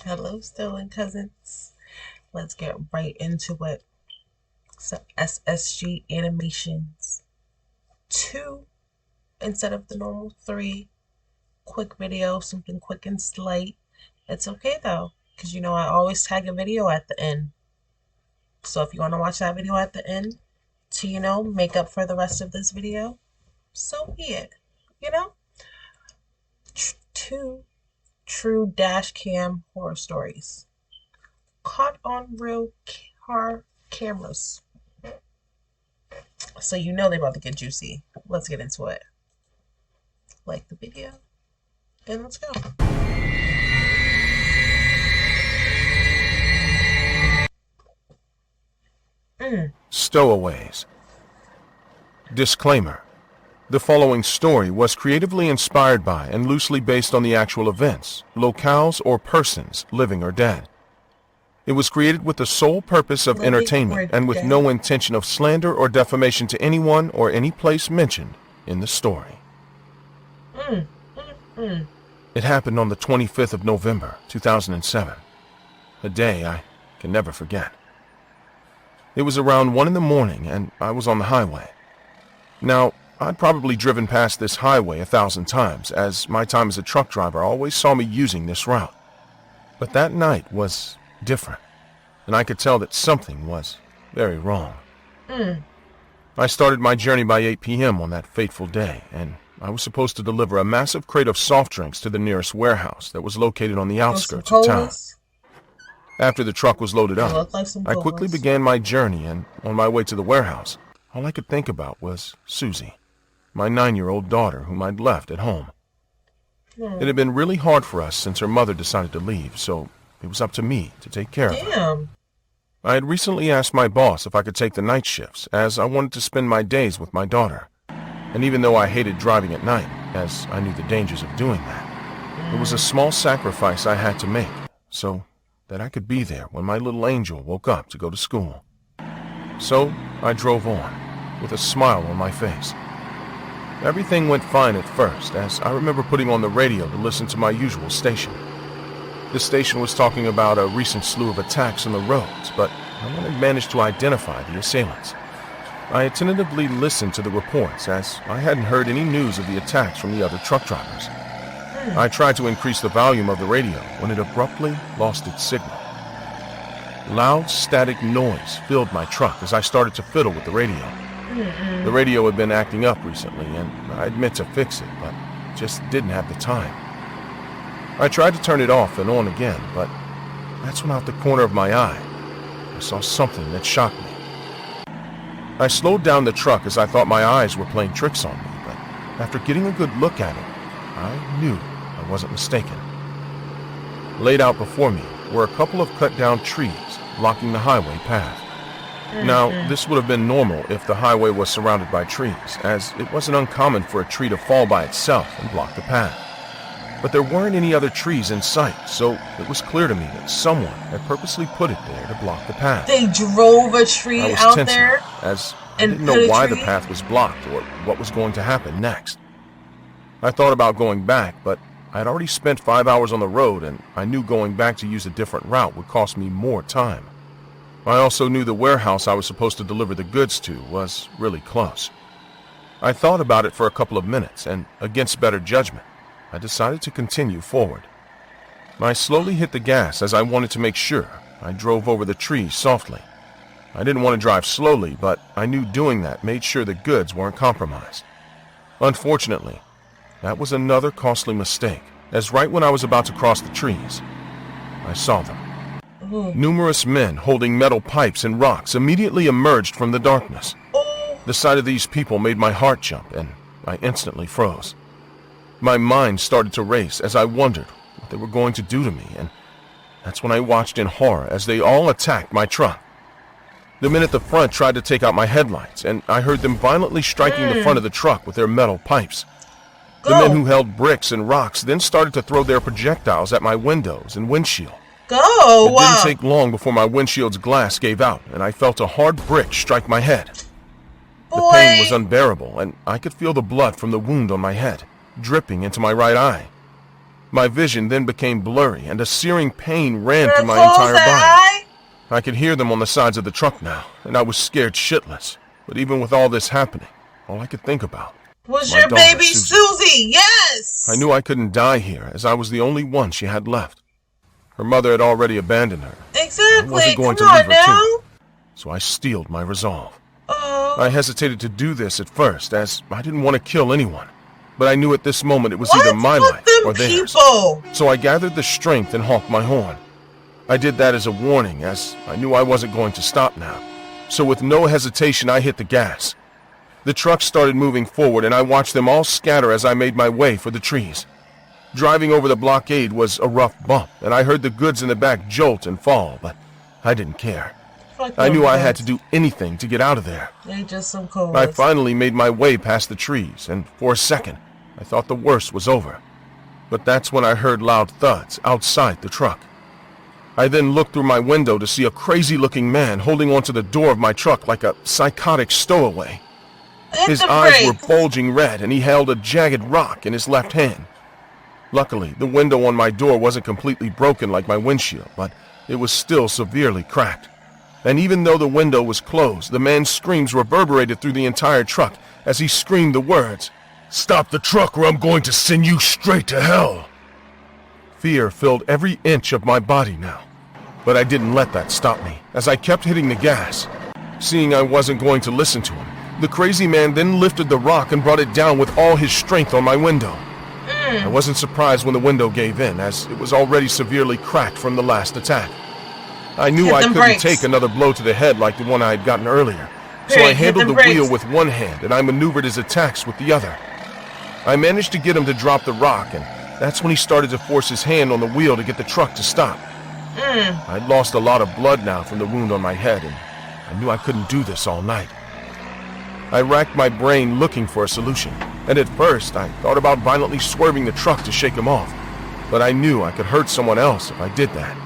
Hello, stolen cousins. Let's get right into it. So, SSG animations 2 instead of the normal 3. Quick video, something quick and slight. It's okay though, because I always tag a video at the end. So, if you want to watch that video at the end to, make up for the rest of this video, so be it. You know? 2 true dash cam horror stories caught on real car cameras. So they're about to get juicy. Let's get into it. Like the video, and let's go. Stowaways. Disclaimer. The following story was creatively inspired by and loosely based on the actual events, locales, or persons, living or dead. It was created with the sole purpose of entertainment and with no intention of slander or defamation to anyone or any place mentioned in the story. It happened on the 25th of November, 2007, a day I can never forget. It was around 1 in the morning and I was on the highway. Now, I'd probably driven past this highway 1,000 times, as my time as a truck driver always saw me using this route. But that night was different, and I could tell that something was very wrong. I started my journey by 8 p.m. on that fateful day, and I was supposed to deliver a massive crate of soft drinks to the nearest warehouse that was located on the outskirts of town. After the truck was loaded up, I quickly began my journey, and on my way to the warehouse, all I could think about was Susie, my 9-year-old daughter whom I'd left at home. It had been really hard for us since her mother decided to leave, so it was up to me to take care of her. I had recently asked my boss if I could take the night shifts, as I wanted to spend my days with my daughter. And even though I hated driving at night, as I knew the dangers of doing that, it was a small sacrifice I had to make, so that I could be there when my little angel woke up to go to school. So I drove on, with a smile on my face. Everything went fine at first, as I remember putting on the radio to listen to my usual station. The station was talking about a recent slew of attacks on the roads, but no one had managed to identify the assailants. I attentively listened to the reports, as I hadn't heard any news of the attacks from the other truck drivers. I tried to increase the volume of the radio when it abruptly lost its signal. Loud, static noise filled my truck as I started to fiddle with the radio. The radio had been acting up recently, and I'd meant to fix it, but just didn't have the time. I tried to turn it off and on again, but that's when out the corner of my eye, I saw something that shocked me. I slowed down the truck as I thought my eyes were playing tricks on me, but after getting a good look at it, I knew I wasn't mistaken. Laid out before me were a couple of cut-down trees blocking the highway path. Now, this would have been normal if the highway was surrounded by trees, as it wasn't uncommon for a tree to fall by itself and block the path. But there weren't any other trees in sight, so it was clear to me that someone had purposely put it there to block the path. They drove a tree out there, as I didn't know why the path was blocked or what was going to happen next. I thought about going back, but I had already spent 5 hours on the road, and I knew going back to use a different route would cost me more time. I also knew the warehouse I was supposed to deliver the goods to was really close. I thought about it for a couple of minutes, and against better judgment, I decided to continue forward. I slowly hit the gas as I wanted to make sure I drove over the trees softly. I didn't want to drive slowly, but I knew doing that made sure the goods weren't compromised. Unfortunately, that was another costly mistake, as right when I was about to cross the trees, I saw them. Numerous men holding metal pipes and rocks immediately emerged from the darkness. The sight of these people made my heart jump, and I instantly froze. My mind started to race as I wondered what they were going to do to me, and that's when I watched in horror as they all attacked my truck. The men at the front tried to take out my headlights, and I heard them violently striking the front of the truck with their metal pipes. The men who held bricks and rocks then started to throw their projectiles at my windows and windshield. It didn't take long before my windshield's glass gave out, and I felt a hard brick strike my head. The pain was unbearable, and I could feel the blood from the wound on my head dripping into my right eye. My vision then became blurry, and a searing pain ran Girl, through my close entire body. that eye. I could hear them on the sides of the truck now, and I was scared shitless. But even with all this happening, all I could think about Was my your daughter, baby Susie? Yes. I knew I couldn't die here, as I was the only one she had left. Her mother had already abandoned her. Exactly. I wasn't going Come to on leave her now. too, so I steeled my resolve. Oh. I hesitated to do this at first, as I didn't want to kill anyone. But I knew at this moment it was What's either my with life them or theirs. people? So I gathered the strength and honked my horn. I did that as a warning, as I knew I wasn't going to stop now. So with no hesitation, I hit the gas. The truck started moving forward, and I watched them all scatter as I made my way for the trees. Driving over the blockade was a rough bump, and I heard the goods in the back jolt and fall, but I didn't care. I knew I had to do anything to get out of there. They just some cold. I finally made my way past the trees, and for a second, I thought the worst was over. But that's when I heard loud thuds outside the truck. I then looked through my window to see a crazy-looking man holding onto the door of my truck like a psychotic stowaway. His eyes were bulging red, and he held a jagged rock in his left hand. Luckily, the window on my door wasn't completely broken like my windshield, but it was still severely cracked. And even though the window was closed, the man's screams reverberated through the entire truck as he screamed the words, "Stop the truck or I'm going to send you straight to hell." Fear filled every inch of my body now. But I didn't let that stop me, as I kept hitting the gas. Seeing I wasn't going to listen to him, the crazy man then lifted the rock and brought it down with all his strength on my window. I wasn't surprised when the window gave in, as it was already severely cracked from the last attack. I knew I couldn't take another blow to the head like the one I had gotten earlier, so I handled the wheel with one hand and I maneuvered his attacks with the other. I managed to get him to drop the rock, and that's when he started to force his hand on the wheel to get the truck to stop. I'd lost a lot of blood now from the wound on my head, and I knew I couldn't do this all night. I racked my brain looking for a solution, and at first I thought about violently swerving the truck to shake him off, but I knew I could hurt someone else if I did that.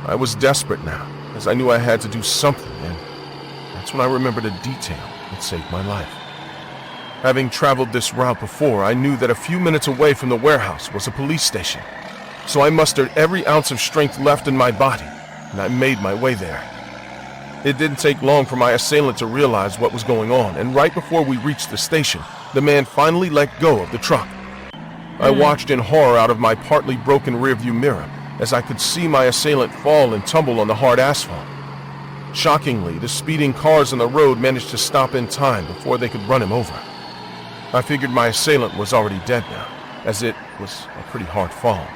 I was desperate now, as I knew I had to do something, and that's when I remembered a detail that saved my life. Having traveled this route before, I knew that a few minutes away from the warehouse was a police station. So I mustered every ounce of strength left in my body, and I made my way there. It didn't take long for my assailant to realize what was going on, and right before we reached the station, the man finally let go of the truck. I watched in horror out of my partly broken rearview mirror as I could see my assailant fall and tumble on the hard asphalt. Shockingly, the speeding cars on the road managed to stop in time before they could run him over. I figured my assailant was already dead now, as it was a pretty hard fall.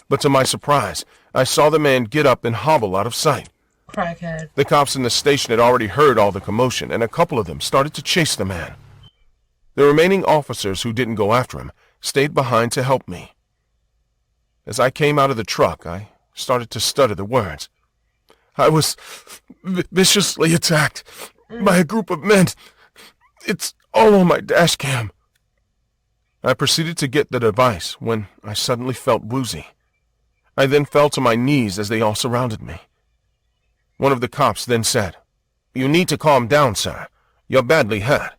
But to my surprise, I saw the man get up and hobble out of sight. Crackhead. The cops in the station had already heard all the commotion, and a couple of them started to chase the man. The remaining officers who didn't go after him stayed behind to help me. As I came out of the truck, I started to stutter the words. I was viciously attacked by a group of men. It's all on my dash cam. I proceeded to get the device when I suddenly felt woozy. I then fell to my knees as they all surrounded me. One of the cops then said, "You need to calm down, sir. You're badly hurt.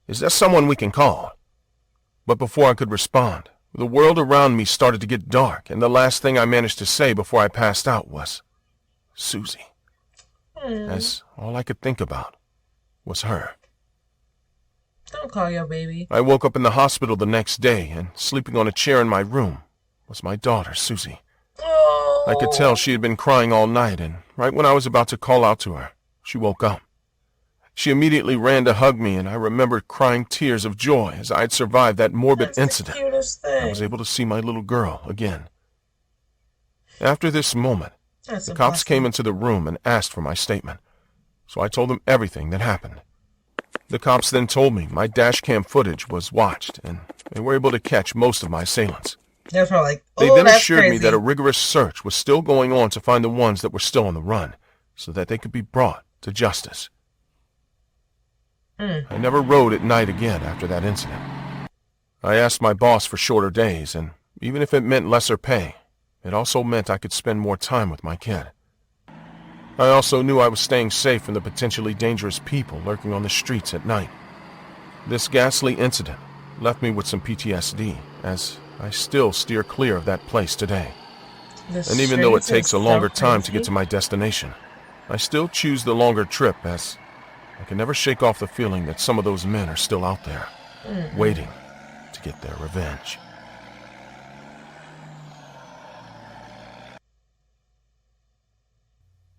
Is there someone we can call?" But before I could respond, the world around me started to get dark, and the last thing I managed to say before I passed out was, "Susie," as all I could think about was her. Don't call your baby. I woke up in the hospital the next day, and sleeping on a chair in my room was my daughter, Susie. Oh. I could tell she had been crying all night, and right when I was about to call out to her, she woke up. She immediately ran to hug me, and I remembered crying tears of joy as I had survived that morbid incident. The cutest thing. I was able to see my little girl again. After this moment, the cops came into the room and asked for my statement, so I told them everything that happened. The cops then told me my dash cam footage was watched, and they were able to catch most of my assailants. They're probably like, They oh, then that's assured crazy. me that a rigorous search was still going on to find the ones that were still on the run, so that they could be brought to justice. I never rode at night again after that incident. I asked my boss for shorter days, and even if it meant lesser pay, it also meant I could spend more time with my kid. I also knew I was staying safe from the potentially dangerous people lurking on the streets at night. This ghastly incident left me with some PTSD, as I still steer clear of that place today. The And even though it streets takes are a longer so time to get crazy. to my destination, I still choose the longer trip as I can never shake off the feeling that some of those men are still out there, waiting to get their revenge.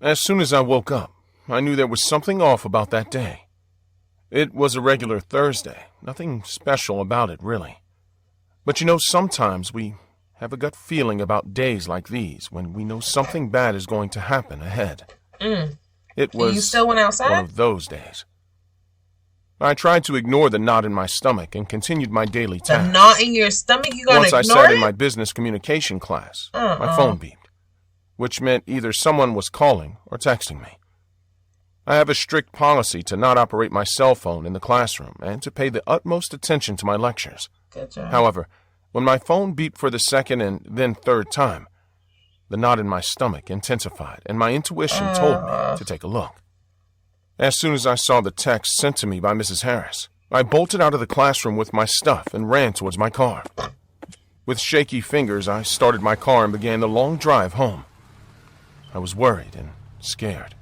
As soon as I woke up, I knew there was something off about that day. It was a regular Thursday, nothing special about it, really. But you know, sometimes we have a gut feeling about days like these when we know something bad is going to happen ahead. It And you was still went outside? one of those days. I tried to ignore the knot in my stomach and continued my daily The tasks. knot in your stomach, you gotta Once I ignore sat it? in my business communication class, my phone beeped, which meant either someone was calling or texting me. I have a strict policy to not operate my cell phone in the classroom and to pay the utmost attention to my lectures. Good job. However, when my phone beeped for the second and then third time, the knot in my stomach intensified and my intuition told me to take a look. As soon as I saw the text sent to me by Mrs. Harris, I bolted out of the classroom with my stuff and ran towards my car. With shaky fingers, I started my car and began the long drive home. I was worried and scared.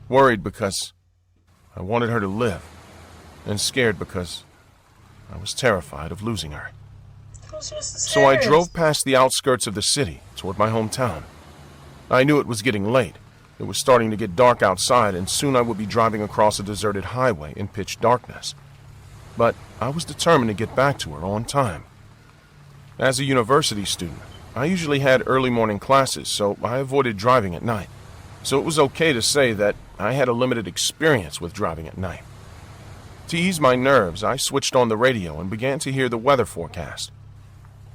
Worried because I wanted her to live, and scared because I was terrified of losing her. Who's Mrs. So I Harris? drove past the outskirts of the city toward my hometown. I knew it was getting late. It was starting to get dark outside, and soon I would be driving across a deserted highway in pitch darkness. But I was determined to get back to her on time. As a university student, I usually had early morning classes, so I avoided driving at night. So it was okay to say that I had a limited experience with driving at night. To ease my nerves, I switched on the radio and began to hear the weather forecast.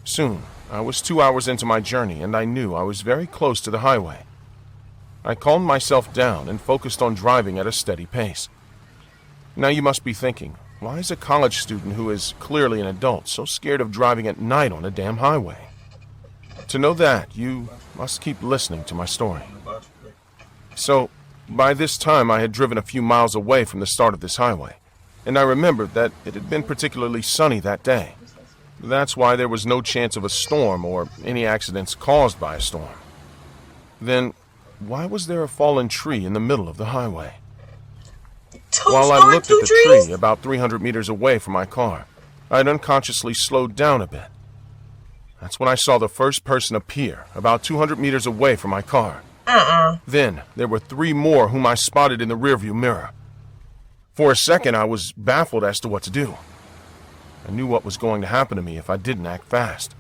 Soon, I was 2 hours into my journey, and I knew I was very close to the highway. I calmed myself down and focused on driving at a steady pace. Now you must be thinking, why is a college student who is clearly an adult so scared of driving at night on a damn highway? To know that, you must keep listening to my story. So, by this time I had driven a few miles away from the start of this highway, and I remembered that it had been particularly sunny that day. That's why there was no chance of a storm or any accidents caused by a storm. Then, why was there a fallen tree in the middle of the highway? While I looked at the tree about 300 meters away from my car, I had unconsciously slowed down a bit. That's when I saw the first person appear about 200 meters away from my car. Then there were 3 more whom I spotted in the rearview mirror. For a second, I was baffled as to what to do. I knew what was going to happen to me if I didn't act fast.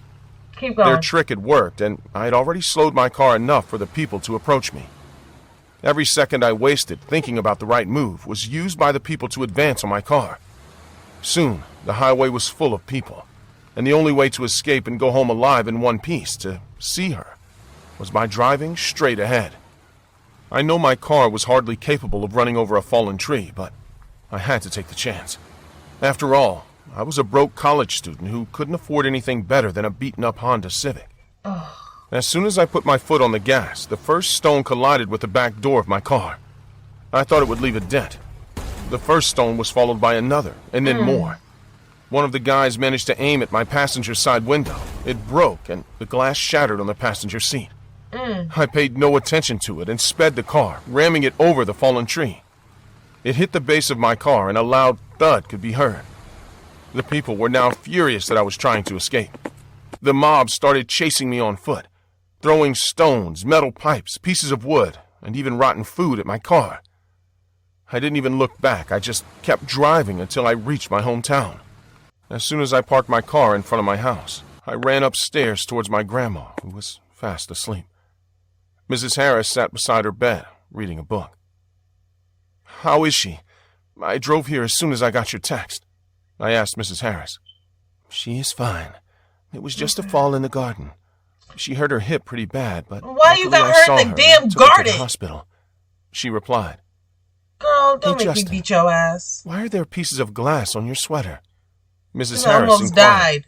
Keep going. Their trick had worked, and I had already slowed my car enough for the people to approach me. Every second I wasted thinking about the right move was used by the people to advance on my car. Soon, the highway was full of people, and the only way to escape and go home alive in one piece, to see her, was by driving straight ahead. I know my car was hardly capable of running over a fallen tree, but I had to take the chance. After all, I was a broke college student who couldn't afford anything better than a beaten-up Honda Civic. As soon as I put my foot on the gas, the first stone collided with the back door of my car. I thought it would leave a dent. The first stone was followed by another, and then more. One of the guys managed to aim at my passenger side window. It broke, and the glass shattered on the passenger seat. I paid no attention to it and sped the car, ramming it over the fallen tree. It hit the base of my car, and a loud thud could be heard. The people were now furious that I was trying to escape. The mob started chasing me on foot, throwing stones, metal pipes, pieces of wood, and even rotten food at my car. I didn't even look back. I just kept driving until I reached my hometown. As soon as I parked my car in front of my house, I ran upstairs towards my grandma, who was fast asleep. Mrs. Harris sat beside her bed, reading a book. "How is she? I drove here as soon as I got your text," I asked Mrs. Harris. "She is fine. It was just a fall in the garden. She hurt her hip pretty bad, but why you got luckily I her saw in the her damn and took her to garden? the hospital," she replied. Girl, don't Hey, make me Justin. beat your ass. "Why are there pieces of glass on your sweater?" Mrs. You Harris almost inquired. died.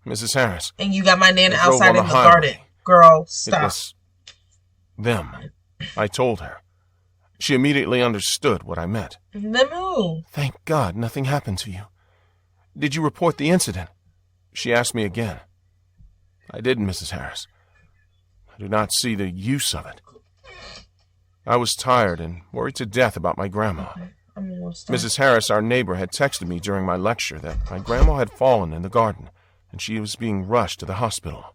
Mrs. Harris, And you got my nana I drove outside on in the the highway. garden. Girl, It stop. was them, I told her. She immediately understood what I meant. Them who? "Thank God nothing happened to you. Did you report the incident?" she asked me again. I didn't, Mrs. Harris. I do not see the use of it. I was tired and worried to death about my grandma. Okay, I'm almost done. Mrs. Harris, our neighbor, had texted me during my lecture that my grandma had fallen in the garden and she was being rushed to the hospital.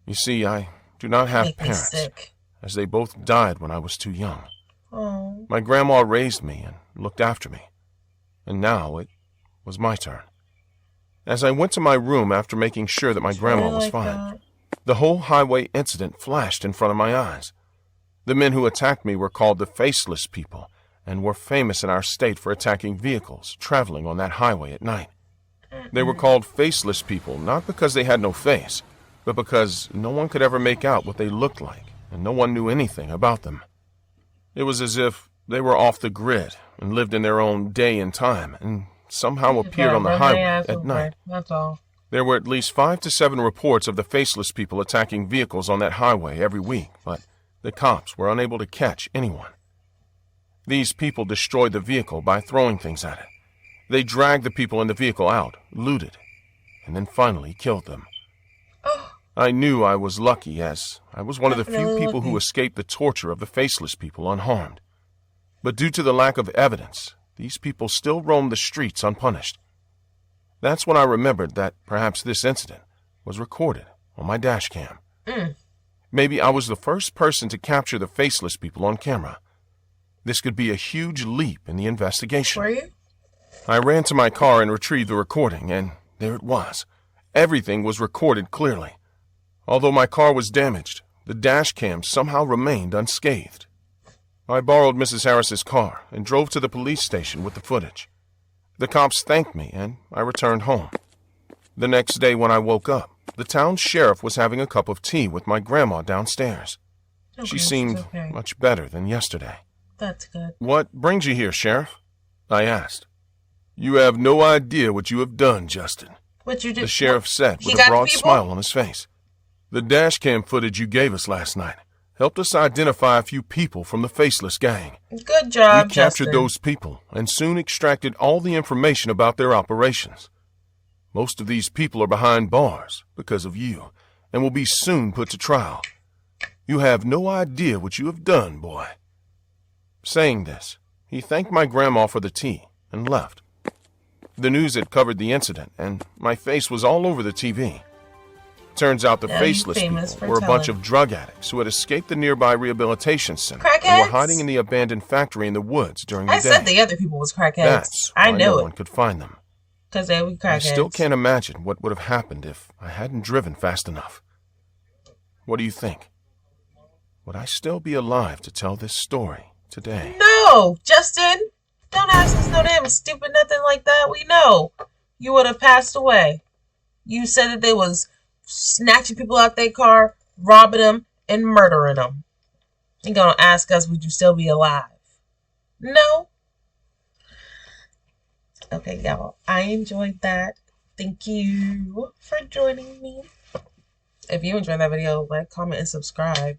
You see, I do not have Make me parents, sick. as they both died when I was too young. Oh, My grandma raised me and looked after me, and now it was my turn. As I went to my room after making sure that my grandma was fine, the whole highway incident flashed in front of my eyes. The men who attacked me were called the Faceless People and were famous in our state for attacking vehicles traveling on that highway at night. They were called Faceless People not because they had no face, but because no one could ever make out what they looked like and no one knew anything about them. It was as if they were off the grid and lived in their own day and time and somehow appeared on the highway at night. That's all. There were at least 5 to 7 reports of the Faceless People attacking vehicles on that highway every week, but the cops were unable to catch anyone. These people destroyed the vehicle by throwing things at it. They dragged the people in the vehicle out, looted, and then finally killed them. Oh, I knew I was lucky, as I was one of the few Definitely people who lucky. escaped the torture of the Faceless People unharmed. But due to the lack of evidence, these people still roamed the streets unpunished. That's when I remembered that perhaps this incident was recorded on my dash cam. Maybe I was the first person to capture the Faceless People on camera. This could be a huge leap in the investigation. were you? I ran to my car and retrieved the recording, and there it was. Everything was recorded clearly. Although my car was damaged, the dash cam somehow remained unscathed. I borrowed Mrs. Harris's car and drove to the police station with the footage. The cops thanked me, and I returned home. The next day when I woke up, the town sheriff was having a cup of tea with my grandma downstairs. Okay, She she's seemed okay. much better than yesterday. That's good. "What brings you here, Sheriff?" I asked. "You have no idea what you have done, Justin," What you did? the sheriff said He with got a the broad people? smile on his face. "The dash cam footage you gave us last night helped us identify a few people from the Faceless Gang. Good job, We captured Justin. those people and soon extracted all the information about their operations. Most of these people are behind bars because of you and will be soon put to trial. You have no idea what you have done, boy." Saying this, he thanked my grandma for the tea and left. The news had covered the incident, and my face was all over the TV. Turns out the Now you Faceless famous People for were a bunch telling. of drug addicts who had escaped the nearby rehabilitation center and Crackheads? were hiding in the abandoned factory in the woods during the I day. said the other people was crackheads. That's I why knew no it one could find them. because they were crackheads. I still can't imagine what would have happened if I hadn't driven fast enough. What do you think? Would I still be alive to tell this story today? No, Justin, don't ask us no damn stupid nothing like that. We know you would have passed away. You said that they was snatching people out their car, robbing them, and murdering them. You gonna ask us would you still be alive? No. Okay, y'all. I enjoyed that. Thank you for joining me. If you enjoyed that video, like, comment, and subscribe.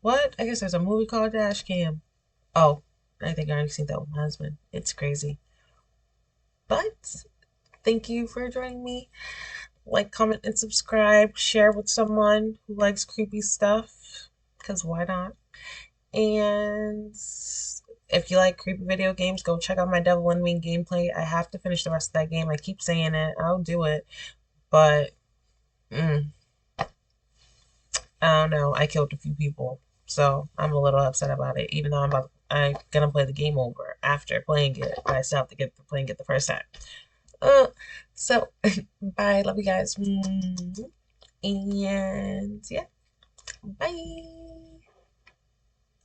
What? I guess there's a movie called DashCam. Oh, I think I already seen that with my husband. It's crazy. But thank you for joining me. Like, comment, and subscribe. Share with someone who likes creepy stuff. Because why not? And if you like creepy video games, go check out my Devil in Me gameplay. I have to finish the rest of that game. I keep saying it. I'll do it. But, I don't know. I killed a few people. So I'm a little upset about it. Even though I'm gonna play the game over after playing it. But I still have to get to playing it the first time. So, bye. Love you guys. And, yeah. Bye.